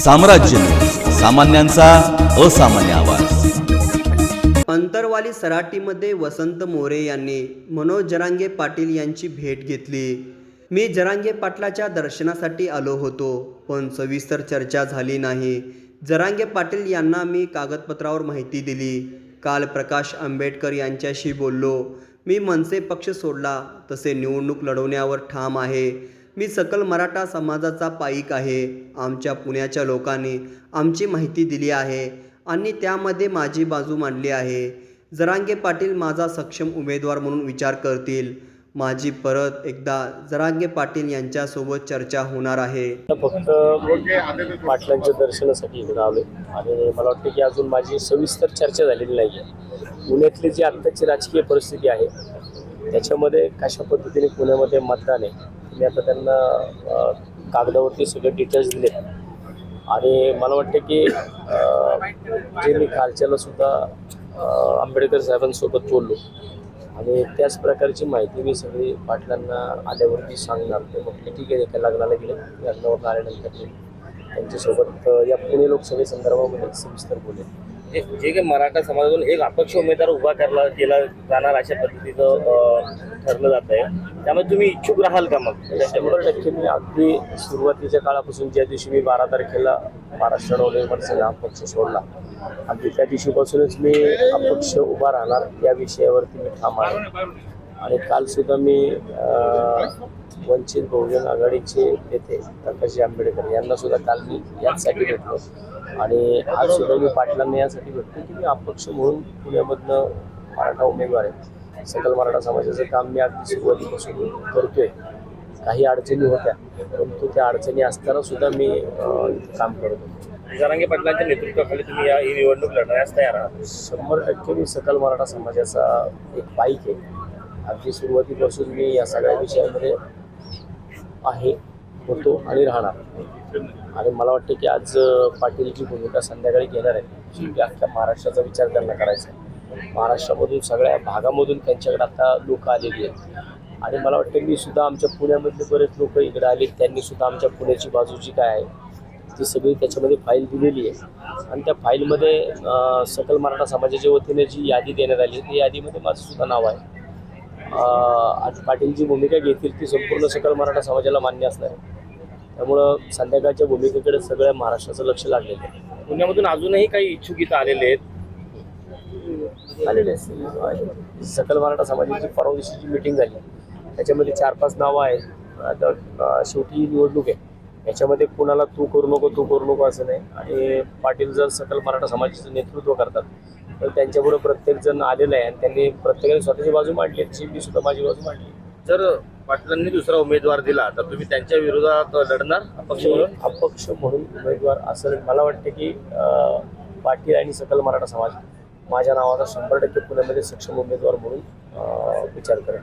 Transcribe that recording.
साम्राज्य, सामान्यांचा असामान्य आवाज। अंतरवाली सराटीमध्ये वसंत मोरे यांनी मनोज जरांगे पाटील यांची भेट घेतली। मी जरांगे पाटलाच्या दर्शनासाठी आलो होतो, पण सविस्तर चर्चा झाली नाही। जरांगे पाटील यांना मी कागदपत्रावर माहिती दिली। काल प्रकाश आंबेडकर यांच्याशी बोललो। मी मनसे पक्ष सोडला, तसे निवडणूक लढवण्यावर ठाम आहे। मी सकल मराठा समाजाचा पाईक आहे। आमच्या पुण्याच्या लोकांनी आमची माहिती दिली आहे आणि त्यामध्ये माझी बाजू मांडली आहे। जरांगे पाटील माझा सक्षम उमेदवार म्हणून विचार करतील। माझी परत एकदा जरांगे पाटील यांच्यासोबत चर्चा होणार आहे। फक्त पाटलांच्या दर्शनासाठी इकडे आलोय आणि मला वाटतं की अजून माझी सविस्तर चर्चा झालेली नाही आहे। पुण्यातली जी आत्ताची राजकीय परिस्थिती आहे त्याच्यामध्ये कशा पद्धतीने पुण्यामध्ये मतदान आहे, मी आता त्यांना कागदावरती सगळे डिटेल्स दिले आणि मला वाटतं की जे मी कालच्याला सुद्धा आंबेडकर साहेबांसोबत बोललो आणि त्याच प्रकारची माहिती मी सगळी पाटलांना आल्यावरती सांगणार। ते म्हटले ठीक आहे, एका लग्नाला गेले, लग्नावर आल्यानंतर मी त्यांच्यासोबत या पुणे लोकसभे संदर्भामध्ये सविस्तर बोलेन। जे काही मराठा समाजातून एक अपक्ष उमेदवार उभा केला जाणार अशा पद्धतीचं ठरलं जात आहे, त्यामुळे तुम्ही इच्छुक राहाल का? मग 100% मी अगदी सुरुवातीच्या काळापासून ज्या दिवशी मी 12 तारखेला महाराष्ट्र नवनिर्माण सेना अपक्ष सोडला, अगदी त्या दिवशीपासूनच मी अपक्ष उभा राहणार या विषयावरती मी ठाम आहे। आणि कालसुद्धा मी वंचित बहुजन आघाडीचे नेते प्रकाश आंबेडकर यांना सुद्धा काल मी याचसाठी भेटलो आणि आज सुद्धा मी पाटलांना यासाठी भेटतो की मी अपक्ष म्हणून पुण्यामधनं मराठा उमेदवार आहे। सकल मराठा समाजाचं काम मी अगदी सुरुवातीपासून करतोय। काही अडचणी होत्या, परंतु त्या अडचणी असताना सुद्धा मी काम करतो। जरांगे पाटलांच्या नेतृत्वाखाली तुम्ही ही निवडणूक लढण्यास तयार आहात? 100% मी सकल मराठा समाजाचा एक पाईक आहे। अगदी सुरुवातीपासून मी या सगळ्या विषयामध्ये आहे, होतो आणि राहणार। आणि मला वाटतं की आज पाटीलची भूमिका संध्याकाळी घेणार आहे की अख्ख्या महाराष्ट्राचा विचार त्यांना करायचा आहे। महाराष्ट्रामधून सगळ्या भागामधून त्यांच्याकडे आता लोक आलेली आहेत आणि मला वाटतं मी सुद्धा आमच्या पुण्यामधले बरेच लोक इकडे आले, त्यांनी सुद्धा आमच्या पुण्याची बाजूची काय आहे ती सगळी त्याच्यामध्ये फाईल दिलेली आहे आणि त्या फाईलमध्ये सकल मराठा समाजाच्या वतीने जी यादी देण्यात आली त्या यादीमध्ये माझं सुद्धा नाव आहे। आज पाटील जी भूमिका घेतील ती संपूर्ण सकल मराठा समाजाला मान्य असणार आहे, त्यामुळं संध्याकाळच्या भूमिकेकडे सगळ्या महाराष्ट्राचं लक्ष लागलेलं आहे। पुण्यामधून अजूनही काही इच्छुक इथं आलेले आहेत? आलेले सकल मराठा समाजाची परवा दिवशीची मीटिंग झाली, त्याच्यामध्ये 4-5 नावं आहेत। आता शेवटी निवडणूक आहे, याच्यामध्ये कुणाला तू करू नको असं नाही आणि पाटील जर सकल मराठा समाजाचं नेतृत्व करतात तर त्यांच्याबरोबर प्रत्येकजण आलेला आहे आणि त्यांनी प्रत्येकाने स्वतःची बाजू मांडली, तशी मी सुद्धा माझी बाजू मांडली। जर पाटलांनी दुसरा उमेदवार दिला तर तुम्ही त्यांच्या विरोधात लढणार अपक्ष म्हणून? अपक्ष म्हणून उमेदवार असं मला वाटतं की पाटील आणि सकल मराठा समाज माझ्या नावाचा 100% पुण्यामध्ये सक्षम उमेदवार म्हणून विचार करेल।